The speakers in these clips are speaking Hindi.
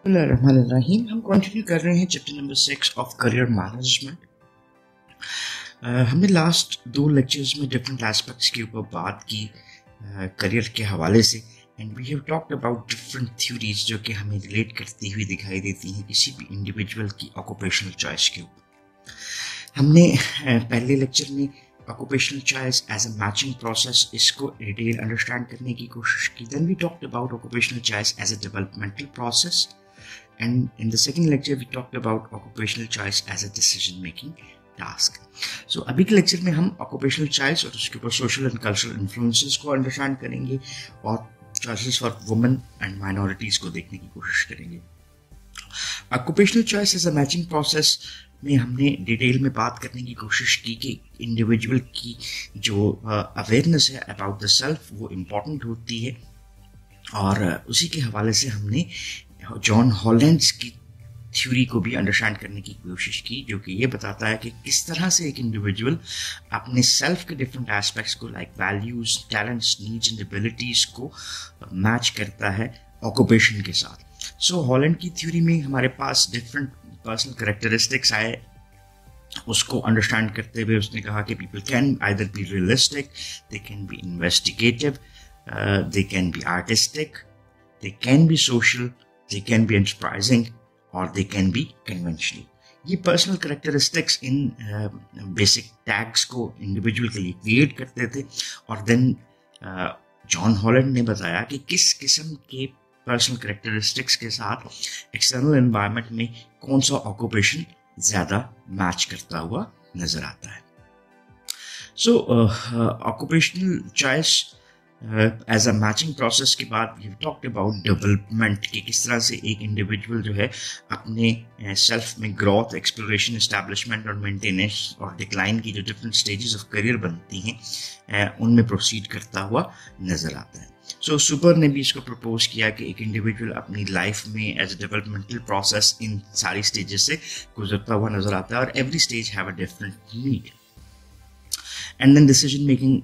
बिस्मिल्लाहिर्रहमानिर्रहीम। हम कंटिन्यू कर रहे हैं chapter number 6 of career management. हमने लास्ट 2 लेक्चर्स में डिफरेंट एस्पेक्ट्स के ऊपर बात की करियर के हवाले से, and we have talked about different theories जो कि हमें रिलेट करती हुई दिखाई देती हैं किसी भी इंडिविजुअल की ऑक्यूपेशनल चॉइस के ऊपर। हमने पहले लेक्चर में occupational choice as a matching process इसको डिटेल अंडरस्टैंड करने की कोशिश की। Then we talked about occupational choice as a developmental process, and in the second lecture we talked about occupational choice as a decision making task. So अभी के लेक्चर में हम occupational choice और उसके ऊपर social and cultural influences को अंडरस्टैंड करेंगे और choices for women and minorities को देखने की कोशिश करेंगे। occupational choice as a matching process में हमने डिटेल में बात करने की कोशिश की कि इंडिविजुअल की जो अवेयरनेस है अबाउट द सेल्फ वो इम्पॉर्टेंट होती है, और उसी के हवाले से हमने जॉन हॉलैंड्स की थ्योरी को भी अंडरस्टैंड करने की कोशिश की, जो कि ये बताता है कि किस तरह से एक इंडिविजुअल अपने सेल्फ के डिफरेंट एस्पेक्ट्स को like values, talents, needs and abilities को मैच करता है ऑक्यूपेशन के साथ। सो हॉलैंड की थ्योरी में हमारे पास डिफरेंट पर्सनल कैरेक्टरिस्टिक्स आए। उसको अंडरस्टैंड करते हुए उसने कहा कि people can either be realistic, they can be investigative, they can be artistic, they can be social, they can be enterprising, or they can be conventional. ये personal characteristics in basic tags को इंडिविजुअल के लिए क्रिएट करते थे, और देन जॉन हॉलैंड ने बताया कि किस किस्म के पर्सनल कैरेक्टरिस्टिक्स के साथ एक्सटर्नल एनवायरनमेंट में कौन सा ऑक्यूपेशन ज़्यादा मैच करता हुआ नजर आता है। So occupational choice as a matching process के बाद वी टॉक्ड अबाउट डेवलपमेंट कि किस तरह से एक इंडिविजुअल जो है अपने सेल्फ में ग्रोथ, एक्सप्लोरेशन, एस्टैब्लिशमेंट और मेंटेनेंस और डिक्लाइन की जो डिफरेंट स्टेजेस ऑफ करियर बनती हैं उनमें प्रोसीड करता हुआ नजर आता है। सो सुपर ने भी इसको प्रपोज किया कि एक इंडिविजुअल अपनी लाइफ में एज अ डेवलपमेंटल प्रोसेस इन सारी स्टेजेस से गुजरता हुआ नजर आता है, और every stage have a different need. And then decision making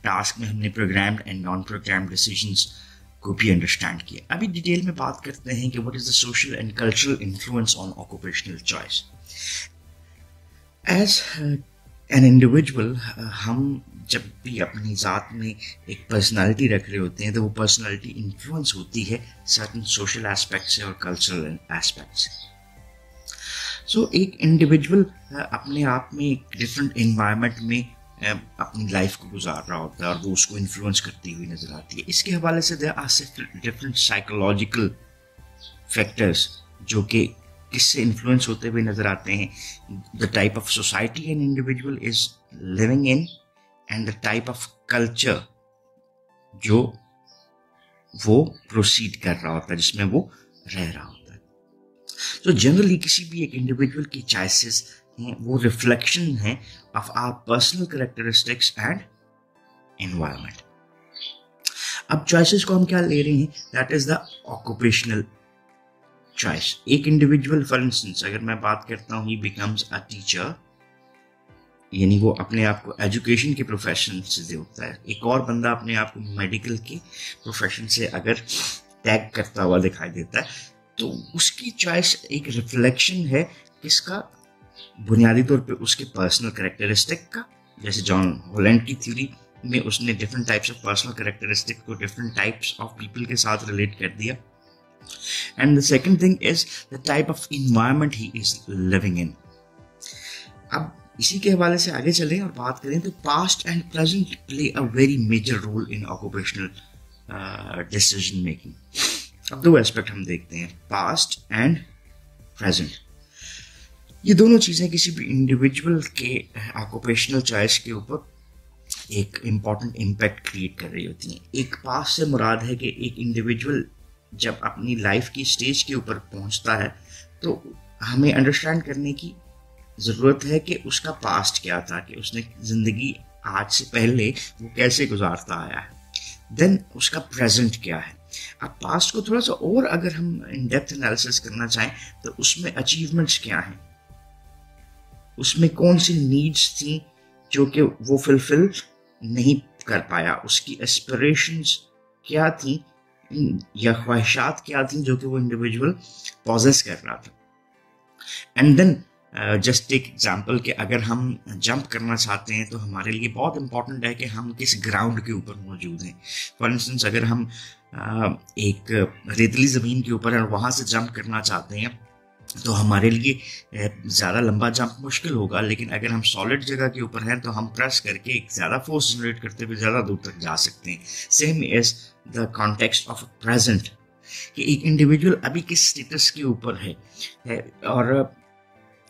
task में हमने programmed and non programmed decisions को भी अंडरस्टैंड किया। अभी डिटेल में बात करते हैं कि what is the social and cultural influence on occupational choice. As an individual हम जब भी अपनी ज़ात में एक पर्सनालिटी रख रहे होते हैं तो वो पर्सनालिटी इन्फ्लुएंस होती है सर्टेन सोशल एस्पेक्ट से और कल्चरल एस्पेक्ट से। सो एक इंडिविजुअल अपने आप में एक डिफरेंट इन्वायरमेंट में अपनी लाइफ को गुजार रहा होता है और वो उसको इन्फ्लुएंस करती हुई नजर आती है। इसके हवाले से there are different psychological factors जो कि किससे इन्फ्लुएंस होते हुए नजर आते हैं। The type of society an individual is living in and the type of culture जो वो प्रोसीड कर रहा होता है, जिसमें वो रह रहा होता है। तो जनरली किसी भी एक इंडिविजुअल की चॉइसेस वो रिफ्लेक्शन है of our personal characteristics and environment. अब चॉइसेस को हम क्या ले रहे हैं, that is the occupational choice. एक इंडिविजुअल फॉर इंस्टेंस अगर मैं बात करता हूँ, ही बिकम्स अ टीचर, यानी वो अपने आप को एजुकेशन के प्रोफेशन से जोड़ता है। एक और बंदा अपने आप को मेडिकल के प्रोफेशन से अगर टैग करता हुआ दिखाई देता है, तो उसकी चॉइस एक रिफ्लेक्शन है किसका, बुनियादी तौर पे उसके पर्सनल कैरेक्टरिस्टिक का। जैसे जॉन हॉलैंड की थ्योरी में उसने different types of personal characteristic को डिफरेंट टाइप्स ऑफ पीपल के साथ रिलेट कर दिया। And the second thing is the type of environment he is living इन। अब इसी के हवाले से आगे चलें और बात करें तो past and present play a very major role in occupational decision making. अब 2 एस्पेक्ट हम देखते हैं, पास्ट एंड प्रेजेंट। ये दोनों चीज़ें किसी भी इंडिविजुअल के ऑक्यूपेशनल चॉइस के ऊपर एक इम्पॉर्टेंट इम्पैक्ट क्रिएट कर रही होती हैं। एक पास से मुराद है कि एक इंडिविजुअल जब अपनी लाइफ की स्टेज के ऊपर पहुंचता है तो हमें अंडरस्टैंड करने की ज़रूरत है कि उसका पास्ट क्या था, कि उसने ज़िंदगी आज से पहले वो कैसे गुजारता आया है, देन उसका प्रेजेंट क्या है। अब पास्ट को थोड़ा सा और अगर हम इन डेप्थ एनालिसिस करना चाहें तो उसमें अचीवमेंट्स क्या हैं, उसमें कौन सी नीड्स थी जो कि वो फुलफिल नहीं कर पाया, उसकी एस्पिरेशंस क्या थी या ख्वाहिशात क्या थी जो कि वो इंडिविजुअल पॉजेस कर रहा था। And then just take example कि अगर हम जंप करना चाहते हैं तो हमारे लिए बहुत इंपॉर्टेंट है कि हम किस ग्राउंड के ऊपर मौजूद हैं। फॉर इंस्टेंस अगर हम एक रेतली ज़मीन के ऊपर हैं और वहाँ से जंप करना चाहते हैं तो हमारे लिए ज़्यादा लंबा जंप मुश्किल होगा, लेकिन अगर हम सॉलिड जगह के ऊपर हैं तो हम प्रेस करके एक ज़्यादा फोर्स जनरेट करते हुए ज़्यादा दूर तक जा सकते हैं। Same is the context of present, कि एक इंडिविजुअल अभी किस स्टेटस के ऊपर है और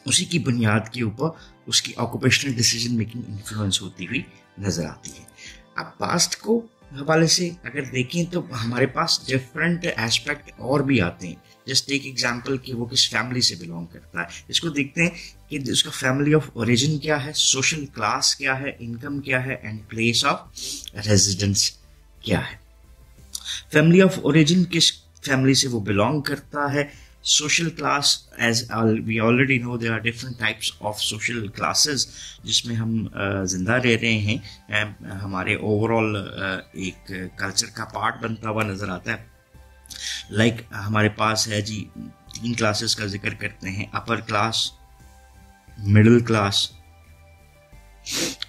उसी की बुनियाद के ऊपर उसकी ऑक्यूपेशनल डिसीजन मेकिंग इन्फ्लुएंस होती हुई नजर आती है। अब पास्ट को हवाले से अगर देखें तो हमारे पास डिफरेंट एस्पेक्ट और भी आते हैं। जस्ट टेक एग्जांपल कि वो किस फैमिली से बिलोंग करता है। इसको देखते हैं कि उसका फैमिली ऑफ ओरिजिन क्या है, सोशल क्लास क्या है, इनकम क्या है एंड प्लेस ऑफ रेजिडेंस क्या है। फैमिली ऑफ ओरिजिन किस फैमिली से वो बिलोंग करता है, social class, as we already know there are different types of social classes जिसमें हम जिंदा रह रहे हैं, हमारे ओवरऑल एक कल्चर का पार्ट बनता हुआ नजर आता है। लाइक हमारे पास है जी 3 क्लासेस का जिक्र करते हैं, अपर क्लास, मिडिल क्लास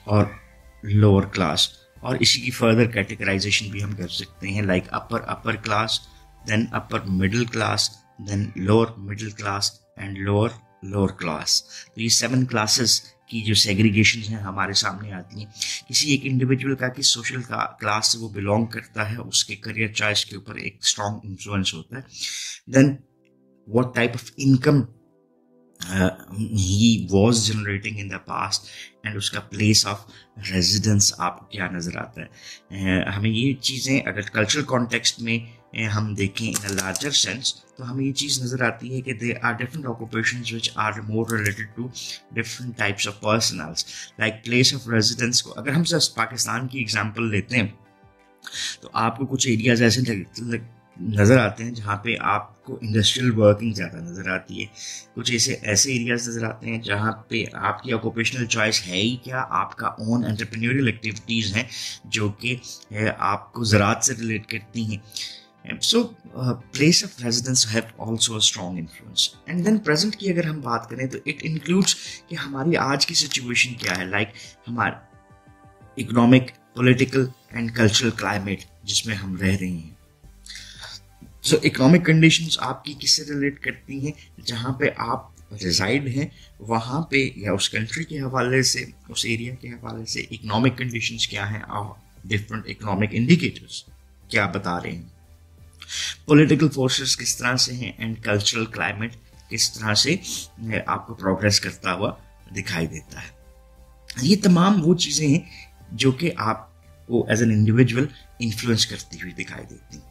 और लोअर क्लास, और इसी की फर्दर कैटेगराइजेशन भी हम कर सकते हैं like upper class, then upper middle class, then lower middle class and lower class। तो ये 7 क्लासेस की जो सेग्रीगेशन है हमारे सामने आती हैं। किसी एक इंडिविजुअल का किस सोशल क्लास से वो बिलोंग करता है उसके करियर चॉइस के ऊपर एक स्ट्रॉन्ग इन्फ्लुएंस होता है। Then what type of income he was generating in the past and उसका प्लेस ऑफ रेजिडेंस आपको क्या नजर आता है। हमें ये चीज़ें अगर कल्चरल कॉन्टेक्स्ट में हम देखें इन अ लार्जर सेंस तो हमें ये चीज़ नजर आती है कि there are different occupations which are more related to different types of personals. Like place of residence को अगर हम जस्ट पाकिस्तान की एग्जांपल लेते हैं तो आपको कुछ एरियाज ऐसे नज़र आते हैं जहाँ पे आपको इंडस्ट्रियल वर्किंग ज़्यादा नज़र आती है। कुछ ऐसे एरियाज नज़र आते हैं जहाँ पे आपकी ऑक्यूपेशनल चॉइस है ही क्या, आपका ओन एंटरप्रेन्योरियल एक्टिविटीज़ हैं जो कि आपको ज़राअत से रिलेट करती हैं। So place of residence have also a strong influence। and then present की अगर हम बात करें तो it includes कि हमारी आज की सिचुएशन क्या है, लाइक हमारा economic, political and cultural climate जिसमें हम रह रहे हैं। सो इकोनॉमिक कंडीशंस आपकी किससे रिलेट करती हैं, जहाँ पे आप रिजाइड हैं वहाँ पे या उस कंट्री के हवाले से, उस एरिया के हवाले से इकोनॉमिक कंडीशंस क्या हैं और डिफरेंट इकोनॉमिक इंडिकेटर्स क्या बता रहे हैं। पॉलिटिकल फोर्सेस किस तरह से हैं एंड कल्चरल क्लाइमेट किस तरह से आपको प्रोग्रेस करता हुआ दिखाई देता है। ये तमाम वो चीज़ें हैं जो कि आपको एज एन इंडिविजुअल इन्फ्लुएंस करती हुई दिखाई देती हैं।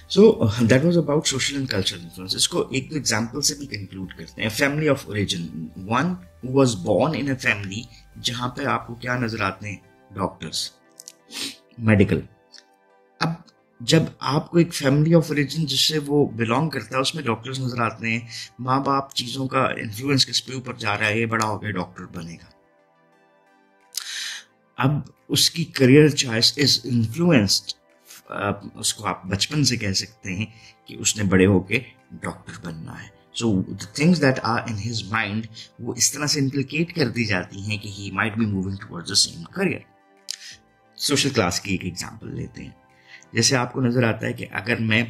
So that was about social and cultural influence. इसको एक दो एग्जांपल से भी कंक्लूड करते हैं। Family of origin, one who was born in a family जहां पे आपको क्या नजर आते हैं, डॉक्टर्स, मेडिकल। अब जब आपको एक फैमिली ऑफ ओरिजिन जिससे वो बिलोंग करता है उसमें डॉक्टर्स नजर आते हैं, माँ बाप चीज़ों का इन्फ्लुएंस किस पे ऊपर जा रहा है, ये बड़ा हो गया डॉक्टर बनेगा। अब उसकी करियर चॉइस इज इन्फ्लुएंस्ड, उसको आप बचपन से कह सकते हैं कि उसने बड़े होके डॉक्टर बनना है। So the things that are in his mind वो इस तरह से इंप्लिकेट कर दी जाती हैं कि he might be moving towards the same career. Social class की एक एग्जांपल लेते हैं। जैसे आपको नजर आता है कि अगर मैं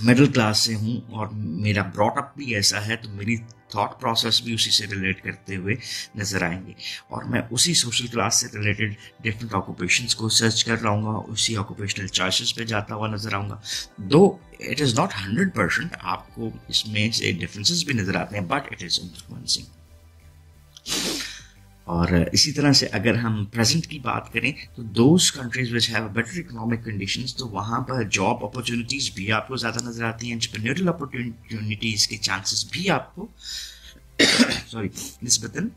मिडिल क्लास से हूँ और मेरा ब्रॉट अप भी ऐसा है तो मेरी थॉट प्रोसेस भी उसी से रिलेट करते हुए नजर आएंगे और मैं उसी सोशल क्लास से रिलेटेड डिफरेंट ऑक्यूपेशंस को सर्च कर लाऊंगा, उसी ऑक्यूपेशनल चॉइसेस पे जाता हुआ नजर आऊंगा। दो इट इज़ नॉट 100%, आपको इसमें से डिफरेंसेस भी नजर आते हैं, बट इट इज़ इन्फ्लुएंसिंग। और इसी तरह से अगर हम प्रेजेंट की बात करें तो those countries which have better economic conditions, तो वहाँ पर जॉब अपॉर्चुनिटीज़ भी आपको ज़्यादा नजर आती हैं, एंटरप्रेन्योरियल अपॉर्चुनिटीज़ के चांसेस भी आपको निस्बतन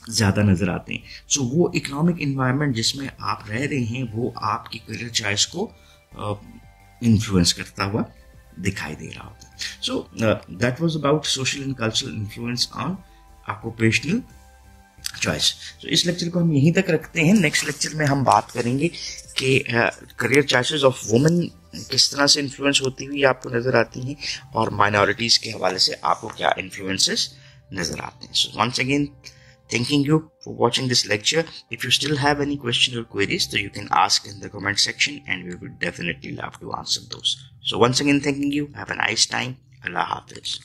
ज़्यादा नजर आते हैं। सो वो इकोनॉमिक इन्वायरमेंट जिसमें आप रह रहे हैं वो आपकी करियर चॉइस को इन्फ्लुएंस करता हुआ दिखाई दे रहा होता है। सो that was about social and cultural influence on occupational choice. तो इस लेक्चर को हम यहीं तक रखते हैं। नेक्स्ट लेक्चर में हम बात करेंगे कि करियर चॉइसेस ऑफ वुमेन किस तरह से इन्फ्लुएंस होती हुई आपको नजर आती हैं और माइनॉरिटीज के हवाले से आपको क्या इन्फ्लुएंसेस नजर आते हैं। So once again thanking you for watching this lecture. If you still have any questions or queries, so you can ask in the comment section and we would definitely love to answer those. So once again thanking you. Have a nice time. Allah Hafiz.